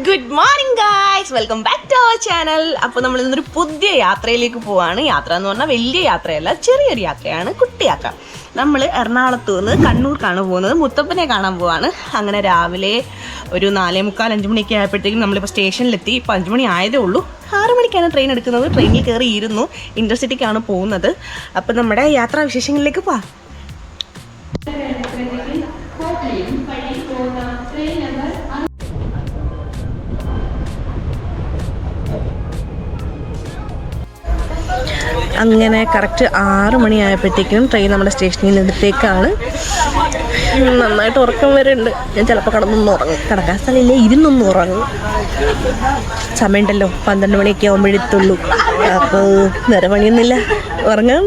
Good morning guys, welcome back to our channel. അപ്പോൾ നമ്മൾ ഇന്നൊരു പുതിയ യാത്രയിലേക്ക് പോവാണ്. യാത്ര എന്ന് പറഞ്ഞാൽ വലിയ യാത്രയല്ല, ചെറിയൊരു യാത്രയാണ്, കുട്ടിയാത്ര. നമ്മൾ എറണാകുളത്ത് നിന്ന് കണ്ണൂർക്കാണ് പോകുന്നത്, മുത്തപ്പനെ കാണാൻ പോവാണ്. അങ്ങനെ രാവിലെ ഒരു 4:45-5 മണിയൊക്കെ ആയപ്പോഴത്തേക്കും നമ്മളിപ്പോൾ സ്റ്റേഷനിലെത്തി. ഇപ്പോൾ 5 മണി ആയതേ ഉള്ളൂ. 6 മണിക്കാണ് ട്രെയിൻ എടുക്കുന്നത്. ട്രെയിനിൽ കയറിയിരുന്നു, ഇൻ്റർസിറ്റിക്കാണ് പോകുന്നത്. അപ്പോൾ നമ്മുടെ യാത്രാ വിശേഷങ്ങളിലേക്ക് പോവാം. അങ്ങനെ കറക്റ്റ് 6 മണിയായപ്പോഴത്തേക്കും ട്രെയിൻ നമ്മുടെ സ്റ്റേഷനിൽ നിന്ന് എടുത്തേക്കാണ്. നന്നായിട്ട് ഉറക്കം വരുന്നുണ്ട്. ഞാൻ ചിലപ്പോൾ കിടന്നൊന്നും ഉറങ്ങും, കിടക്കാൻ സ്ഥലമില്ല, ഇരുന്നൊന്നും ഉറങ്ങും. സമയമുണ്ടല്ലോ, 12 മണിയൊക്കെ ആകുമ്പോഴെത്തുള്ളൂ. അപ്പോൾ വേറെ പണിയൊന്നുമില്ല, ഉറങ്ങാം.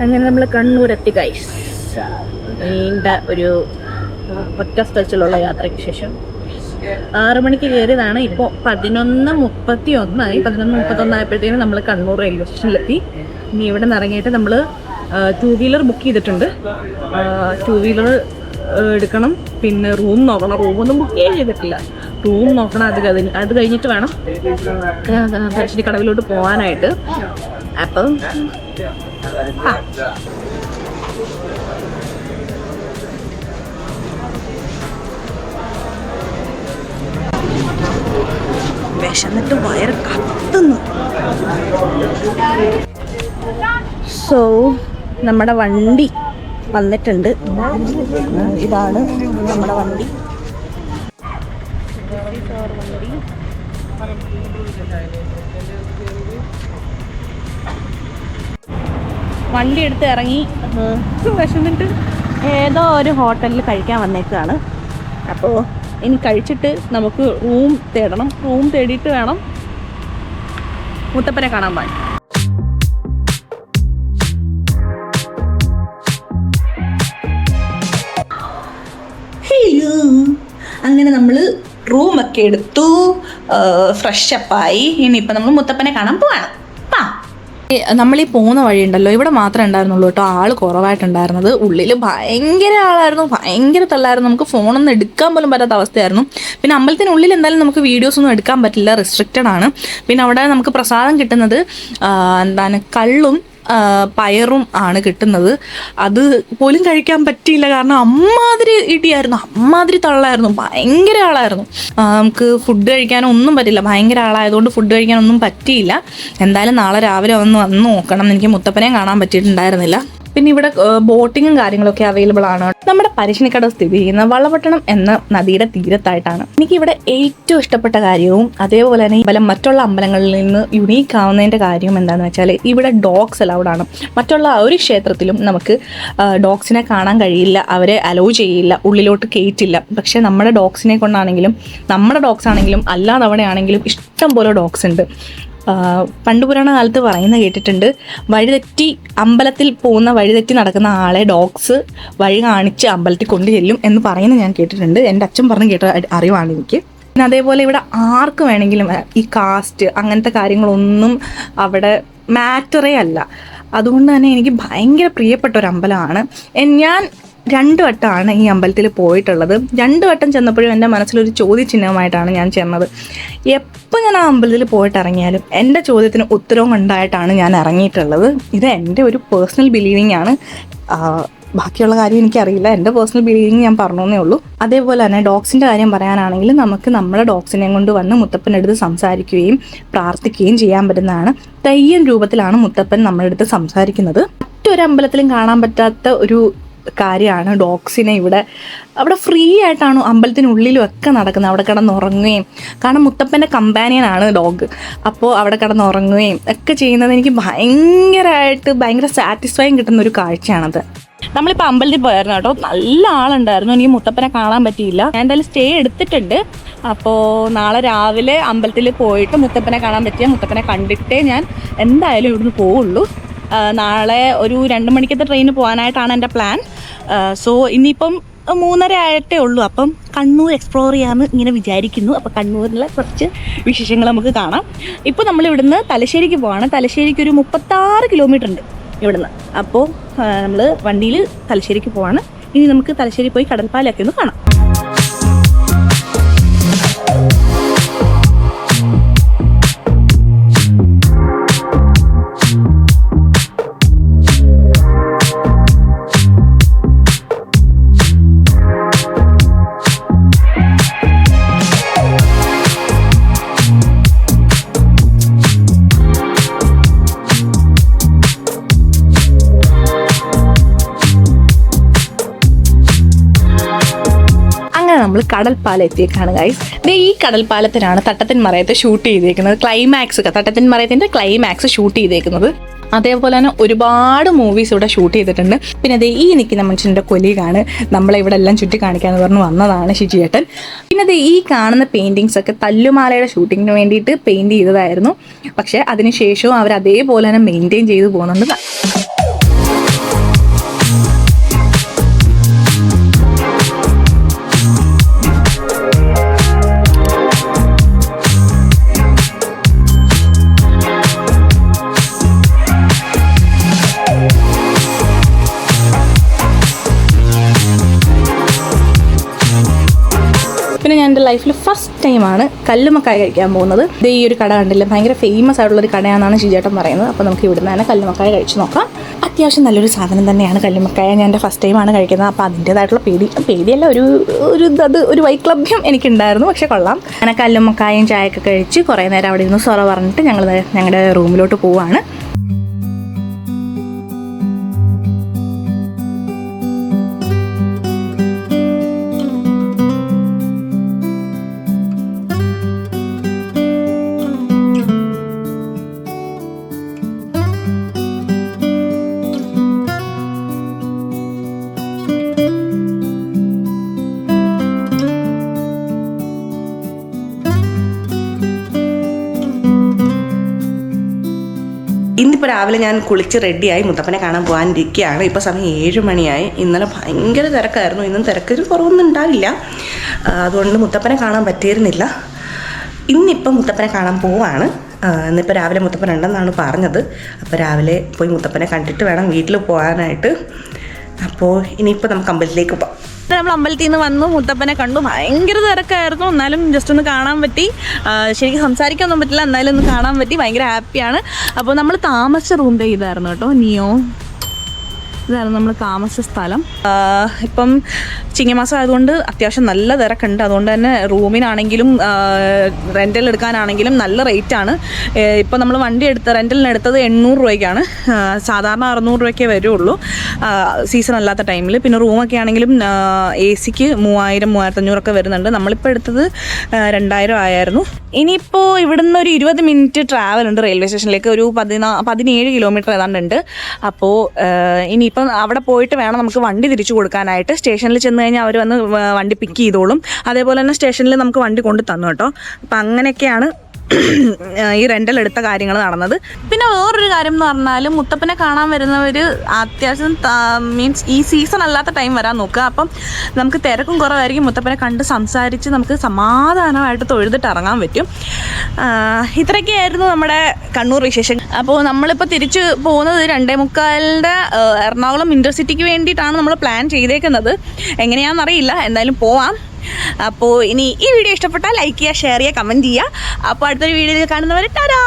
അങ്ങനെ നമ്മൾ കണ്ണൂരെത്തി ഗൈസ്. നീണ്ട ഒരു ഒറ്റ സ്ഥലത്തിലുള്ള യാത്രയ്ക്ക് ശേഷം 6 മണിക്ക് കയറിയതാണ്. ഇപ്പോൾ 11:31 ആയപ്പോഴത്തേക്കും നമ്മൾ കണ്ണൂർ റെയിൽവേ സ്റ്റേഷനിലെത്തി. ഇനി ഇവിടെ നിന്ന് ഇറങ്ങിയിട്ട് നമ്മൾ 2 വീലർ ബുക്ക് ചെയ്തിട്ടുണ്ട്. 2 വീലർ എടുക്കണം, പിന്നെ റൂം നോക്കണം. റൂമൊന്നും ബുക്ക് ചെയ്തിട്ടില്ല, റൂം നോക്കണം. അത് കഴിഞ്ഞിട്ട് വേണം തലശ്ശേരി കടവിലോട്ട് പോകാനായിട്ട്. അപ്പം വിശന്നിട്ട് വയറ് കത്തുന്നു. സോ നമ്മുടെ വണ്ടി വന്നിട്ടുണ്ട്. ഇതാണ് നമ്മുടെ വണ്ടി. വണ്ടി എടുത്ത് ഇറങ്ങി വിശന്നിട്ട് ഏതോ ഒരു ഹോട്ടലിൽ കഴിക്കാൻ വന്നേക്കാണ്. അപ്പോൾ ഇനി കഴിച്ചിട്ട് നമുക്ക് റൂം തേടണം. റൂം തേടിയിട്ട് വേണം മുത്തപ്പനെ കാണാൻ പോകാൻ. ഹലോ, അങ്ങനെ നമ്മൾ റൂമൊക്കെ എടുത്തു, ഫ്രഷപ്പായി. ഇനിയിപ്പോൾ നമ്മൾ മുത്തപ്പനെ കാണാൻ പോവാണ്. നമ്മളീ പോകുന്ന വഴിയുണ്ടല്ലോ, ഇവിടെ മാത്രമേ ഉണ്ടായിരുന്നുള്ളൂ കേട്ടോ ആൾ കുറവായിട്ടുണ്ടായിരുന്നത്. ഉള്ളിൽ ഭയങ്കര ആളായിരുന്നു, ഭയങ്കര തള്ളായിരുന്നു. നമുക്ക് ഫോണൊന്നും എടുക്കാൻ പോലും പറ്റാത്ത അവസ്ഥയായിരുന്നു. പിന്നെ അമ്പലത്തിനുള്ളിൽ എന്തായാലും നമുക്ക് വീഡിയോസൊന്നും എടുക്കാൻ പറ്റില്ല, റെസ്ട്രിക്റ്റഡ് ആണ്. പിന്നെ അവിടെ നമുക്ക് പ്രസാദം കിട്ടുന്നത് കള്ളും പയറും ആണ് കിട്ടുന്നത്. അത് പോലും കഴിക്കാൻ പറ്റിയില്ല, കാരണം അമ്മാതിരി ഇടിയായിരുന്നു, അമ്മാതിരി തള്ളായിരുന്നു, ഭയങ്കര ആളായിരുന്നു. നമുക്ക് ഫുഡ് കഴിക്കാനൊന്നും പറ്റില്ല, ഭയങ്കര ആളായതുകൊണ്ട് ഫുഡ് കഴിക്കാനൊന്നും പറ്റിയില്ല. എന്തായാലും നാളെ രാവിലെ വന്ന് നോക്കണം. എനിക്ക് മുത്തപ്പനെ കാണാൻ പറ്റിയിട്ടുണ്ടായിരുന്നില്ല. പിന്നെ ഇവിടെ ബോട്ടിങ്ങും കാര്യങ്ങളൊക്കെ അവൈലബിൾ ആണ്. നമ്മുടെ പരശ്ശിനിക്കടവ് സ്ഥിതി ചെയ്യുന്ന വളപട്ടണം എന്ന നദിയുടെ തീരത്തായിട്ടാണ്. എനിക്കിവിടെ ഏറ്റവും ഇഷ്ടപ്പെട്ട കാര്യവും അതേപോലെ തന്നെ മറ്റുള്ള അമ്പലങ്ങളിൽ നിന്ന് യുണീക്ക് ആവുന്നതിൻ്റെ കാര്യവും എന്താണെന്ന് വെച്ചാൽ ഇവിടെ ഡോഗ്സ് അലൗഡ് ആണ്. മറ്റുള്ള ഒരു ക്ഷേത്രത്തിലും നമുക്ക് ഡോഗ്സിനെ കാണാൻ കഴിയില്ല, അവരെ അലോ ചെയ്യില്ല, ഉള്ളിലോട്ട് കയറ്റില്ല. പക്ഷേ നമ്മുടെ ഡോഗ്സിനെ കൊണ്ടാണെങ്കിലും നമ്മുടെ ഡോഗ്സ് ആണെങ്കിലും അല്ലാതെ അവിടെ ആണെങ്കിലും ഇഷ്ടം പോലെ ഡോഗ്സ് ഉണ്ട്. പണ്ട് പുരാണ കാലത്ത് പറയുന്ന കേട്ടിട്ടുണ്ട്, വഴിതെറ്റി അമ്പലത്തിൽ പോകുന്ന വഴിതെറ്റി നടക്കുന്ന ആളെ ഡോഗ്സ് വഴി കാണിച്ച് അമ്പലത്തിൽ കൊണ്ടു ചെല്ലും എന്ന് പറയുന്നത് ഞാൻ കേട്ടിട്ടുണ്ട്. എൻ്റെ അച്ഛൻ പറഞ്ഞ് കേട്ട അറിവാണ് എനിക്ക്. പിന്നെ അതേപോലെ ഇവിടെ ആർക്ക് വേണമെങ്കിലും ഈ കാസ്റ്റ് അങ്ങനത്തെ കാര്യങ്ങളൊന്നും അവിടെ മാറ്ററേ അല്ല. അതുകൊണ്ട് തന്നെ എനിക്ക് ഭയങ്കര പ്രിയപ്പെട്ട ഒരു അമ്പലമാണ്. ഞാൻ 2 വട്ടമാണ് ഈ അമ്പലത്തിൽ പോയിട്ടുള്ളത്. 2 വട്ടം ചെന്നപ്പോഴും എൻ്റെ മനസ്സിലൊരു ചോദ്യചിഹ്നമായിട്ടാണ് ഞാൻ ചെന്നത്. എപ്പോൾ ഞാൻ ആ അമ്പലത്തിൽ പോയിട്ട് ഇറങ്ങിയാലും എൻ്റെ ചോദ്യത്തിന് ഉത്തരവും കൊണ്ടായിട്ടാണ് ഞാൻ ഇറങ്ങിയിട്ടുള്ളത്. ഇത് എൻ്റെ ഒരു പേഴ്സണൽ ബിലീവിങ് ആണ്. ബാക്കിയുള്ള കാര്യം എനിക്കറിയില്ല, എൻ്റെ പേഴ്സണൽ ബിലീവിങ് ഞാൻ പറഞ്ഞേ ഉള്ളൂ. അതേപോലെ തന്നെ ഡോഗ്സിൻ്റെ കാര്യം പറയാനാണെങ്കിൽ നമുക്ക് നമ്മുടെ ഡോഗ്സിനെ കൊണ്ട് വന്ന് മുത്തപ്പൻ്റെ അടുത്ത് സംസാരിക്കുകയും പ്രാർത്ഥിക്കുകയും ചെയ്യാൻ പറ്റുന്നതാണ്. തെയ്യം രൂപത്തിലാണ് മുത്തപ്പൻ നമ്മുടെ അടുത്ത് സംസാരിക്കുന്നത്. മറ്റൊരു അമ്പലത്തിലും കാണാൻ പറ്റാത്ത ഒരു കാര്യമാണ് ഡോഗ്സിനെ അവിടെ ഫ്രീ ആയിട്ടാണ് അമ്പലത്തിനുള്ളിലും ഒക്കെ നടക്കുന്നത്. അവിടെ കിടന്നുറങ്ങുകയും, കാരണം മുത്തപ്പൻ്റെ കമ്പാനിയനാണ് ഡോഗ്. അപ്പോൾ അവിടെ കിടന്നുറങ്ങുകയും ഒക്കെ ചെയ്യുന്നത് എനിക്ക് ഭയങ്കര സാറ്റിസ്ഫൈങ് കിട്ടുന്ന ഒരു കാഴ്ചയാണത്. നമ്മളിപ്പോൾ അമ്പലത്തിൽ പോയായിരുന്നു കേട്ടോ, നല്ല ആളുണ്ടായിരുന്നു. എനിക്ക് മുത്തപ്പനെ കാണാൻ പറ്റിയില്ല. ഞാൻ എന്തായാലും സ്റ്റേ എടുത്തിട്ടുണ്ട്. അപ്പോൾ നാളെ രാവിലെ അമ്പലത്തിൽ പോയിട്ട് മുത്തപ്പനെ കാണാൻ പറ്റിയ മുത്തപ്പനെ കണ്ടിട്ടേ ഞാൻ എന്തായാലും ഇവിടുന്ന് പോവുള്ളൂ. നാളെ ഒരു 2 മണിക്കത്തെ ട്രെയിന് പോകാനായിട്ടാണ് എൻ്റെ പ്ലാൻ. സോ ഇനിയിപ്പം 3:30 ആയിട്ടേ ഉള്ളൂ. അപ്പം കണ്ണൂർ എക്സ്പ്ലോർ ചെയ്യാമെന്ന് ഇങ്ങനെ വിചാരിക്കുന്നു. അപ്പോൾ കണ്ണൂരിലെ കുറച്ച് വിശേഷങ്ങൾ നമുക്ക് കാണാം. ഇപ്പോൾ നമ്മൾ ഇവിടുന്ന് തലശ്ശേരിക്ക് പോവാണ്. തലശ്ശേരിക്ക് ഒരു 36 കിലോമീറ്റർ ഉണ്ട് ഇവിടുന്ന്. അപ്പോൾ നമ്മൾ വണ്ടിയിൽ തലശ്ശേരിക്ക് പോവാണ്. ഇനി നമുക്ക് തലശ്ശേരി പോയി കടൽപ്പാലൊക്കെ ഒന്ന് കാണാം. നമ്മൾ കടൽപ്പാലം എത്തിയേക്കാണ് ഗൈസ്. ഈ കടൽപ്പാലത്തിനാണ് തട്ടത്തിൻ മറയത്ത് ഷൂട്ട് ചെയ്തേക്കുന്നത്. തട്ടത്തിൻ മറയത്തിൻ്റെ ക്ലൈമാക്സ് ഷൂട്ട് ചെയ്തേക്കുന്നത്. അതേപോലെ തന്നെ ഒരുപാട് മൂവീസ് ഇവിടെ ഷൂട്ട് ചെയ്തിട്ടുണ്ട്. പിന്നെ അതേ ഈ നിൽക്കുന്ന മനുഷ്യൻ്റെ കൊലീഗാണ് നമ്മളെ ഇവിടെ എല്ലാം ചുറ്റി കാണിക്കാമെന്ന് പറഞ്ഞ് വന്നതാണ് ഷിജിയേട്ടൻ. പിന്നെ അതേ ഈ കാണുന്ന പെയിൻറ്റിങ്സ് ഒക്കെ തല്ലുമാലയുടെ ഷൂട്ടിങ്ങിന് വേണ്ടിയിട്ട് പെയിൻറ്റ് ചെയ്തതായിരുന്നു. പക്ഷേ അതിനുശേഷവും അവർ അതേപോലെ തന്നെ മെയിൻറ്റെയിൻ ചെയ്തു പോകുന്നുണ്ട്. പിന്നെ ഞാൻ എൻ്റെ ലൈഫിൽ ഫസ്റ്റ് ടൈമാണ് കല്ലുമക്കായ കഴിക്കാൻ പോകുന്നത്. ഇത് ഈ ഒരു കട കണ്ടില്ല, ഭയങ്കര ഫേമസ് ആയിട്ടുള്ളൊരു കടയാണെന്നാണ് ഷിജേട്ടൻ പറയുന്നത്. അപ്പോൾ നമുക്ക് ഇവിടുന്ന് തന്നെ കല്ലുമക്കായ കഴിച്ച് നോക്കാം. അത്യാവശ്യം നല്ലൊരു സാധനം തന്നെയാണ് കല്ലുമക്കായ. ഞാൻ എൻ്റെ ഫസ്റ്റ് ടൈമാണ് കഴിക്കുന്നത്. അപ്പോൾ അതിൻ്റേതായിട്ടുള്ള പേടിയല്ല, ഒരു വൈക്ലഭ്യം എനിക്കുണ്ടായിരുന്നു. പക്ഷേ കൊള്ളാം. അങ്ങനെ കല്ലുമക്കായും ചായയൊക്കെ കഴിച്ച് കുറേ നേരം അവിടെ ഇരുന്ന് സൊറ പറഞ്ഞിട്ട് ഞങ്ങളുടെ റൂമിലോട്ട് പോവുകയാണ്. ഇന്നിപ്പോൾ രാവിലെ ഞാൻ കുളിച്ച് റെഡിയായി മുത്തപ്പനെ കാണാൻ പോകാനിരിക്കുകയാണ്. ഇപ്പോൾ സമയം 7 മണിയായി. ഇന്നലെ ഭയങ്കര തിരക്കായിരുന്നു. ഇന്നും തിരക്കൊരു കുറവൊന്നും ഉണ്ടാവില്ല. അതുകൊണ്ട് മുത്തപ്പനെ കാണാൻ പറ്റിയിരുന്നില്ല. ഇന്നിപ്പം മുത്തപ്പനെ കാണാൻ പോവാണ്. ഇന്നിപ്പോൾ രാവിലെ മുത്തപ്പൻ ഉണ്ടെന്നാണ് പറഞ്ഞത്. അപ്പോൾ രാവിലെ പോയി മുത്തപ്പനെ കണ്ടിട്ട് വേണം വീട്ടിൽ പോകാനായിട്ട്. അപ്പോൾ ഇനിയിപ്പോൾ നമുക്ക് അമ്പലത്തിലേക്ക് പോകാം. നമ്മൾ അമ്പലത്തിൽ നിന്ന് വന്നു, മുത്തപ്പനെ കണ്ടു. ഭയങ്കര തിരക്കായിരുന്നു. എന്നാലും ജസ്റ്റ് ഒന്ന് കാണാൻ പറ്റി. ശരിക്കും സംസാരിക്കാനൊന്നും പറ്റില്ല, എന്നാലും ഒന്ന് കാണാൻ പറ്റി. ഭയങ്കര ഹാപ്പിയാണ്. അപ്പോൾ നമ്മൾ താമസിച്ച റൂം ഇതായിരുന്നു കേട്ടോ, നിയോ. ഇതായിരുന്നു നമ്മൾ താമസ സ്ഥലം. ഇപ്പം ചിങ്ങമാസം ആയതുകൊണ്ട് അത്യാവശ്യം നല്ല തിരക്കുണ്ട്. അതുകൊണ്ട് തന്നെ റൂമിനാണെങ്കിലും റെൻ്റൽ എടുക്കാനാണെങ്കിലും നല്ല റേറ്റാണ്. ഇപ്പം നമ്മൾ വണ്ടി റെൻ്റലിനെടുത്തത് 800 രൂപയ്ക്കാണ്. സാധാരണ 600 രൂപയ്ക്കേ വരുള്ളൂ സീസൺ അല്ലാത്ത ടൈമിൽ. പിന്നെ റൂമൊക്കെ ആണെങ്കിലും AC-ക്ക് 3000, 3500 ഒക്കെ വരുന്നുണ്ട്. നമ്മളിപ്പോൾ എടുത്തത് 2000 ആയിരുന്നു. ഇനിയിപ്പോൾ ഇവിടുന്ന് ഒരു 20 മിനിറ്റ് ട്രാവൽ ഉണ്ട് റെയിൽവേ സ്റ്റേഷനിലേക്ക്. ഒരു 17 കിലോമീറ്റർ ഏതാണ്ടുണ്ട്. അപ്പോൾ ഇനിയിപ്പം അവിടെ പോയിട്ട് വേണം നമുക്ക് വണ്ടി തിരിച്ചു കൊടുക്കാനായിട്ട്. സ്റ്റേഷനിൽ ചെന്ന് കഴിഞ്ഞാൽ അവർ വന്ന് വണ്ടി പിക്ക് ചെയ്തോളും. അതേപോലെ തന്നെ സ്റ്റേഷനിൽ നമുക്ക് വണ്ടി കൊണ്ട് തന്നു കേട്ടോ. അപ്പം അങ്ങനെയൊക്കെയാണ് ഈ റെൻ്റൽ എടുത്ത കാര്യങ്ങൾ നടന്നത്. പിന്നെ വേറൊരു കാര്യം എന്ന് പറഞ്ഞാൽ മുത്തപ്പനെ കാണാൻ വരുന്നവർ അത്യാവശ്യം മീൻസ് ഈ സീസൺ അല്ലാത്ത ടൈം വരാൻ നോക്കുക. അപ്പം നമുക്ക് തിരക്കും കുറവായിരിക്കും. മുത്തപ്പനെ കണ്ട് സംസാരിച്ച് നമുക്ക് സമാധാനമായിട്ട് തൊഴുതിട്ട് ഇറങ്ങാൻ പറ്റും. ഇത്രയൊക്കെയായിരുന്നു നമ്മുടെ കണ്ണൂർ വിശേഷം. അപ്പോൾ നമ്മളിപ്പോൾ തിരിച്ച് പോകുന്നത് 2:45 എറണാകുളം ഇൻ്റർസിറ്റിക്ക് വേണ്ടിയിട്ടാണ് നമ്മൾ പ്ലാൻ ചെയ്തേക്കുന്നത്. എങ്ങനെയാണെന്നറിയില്ല, എന്തായാലും പോവാം. അപ്പോൾ ഇനി ഈ വീഡിയോ ഇഷ്ടപ്പെട്ടാൽ ലൈക്ക് ചെയ്യുക, ഷെയർ ചെയ്യുക, കമൻറ്റ് ചെയ്യുക. അപ്പോൾ അടുത്തൊരു വീഡിയോയിൽ കാണുന്നവരെ ടാറ്റാ.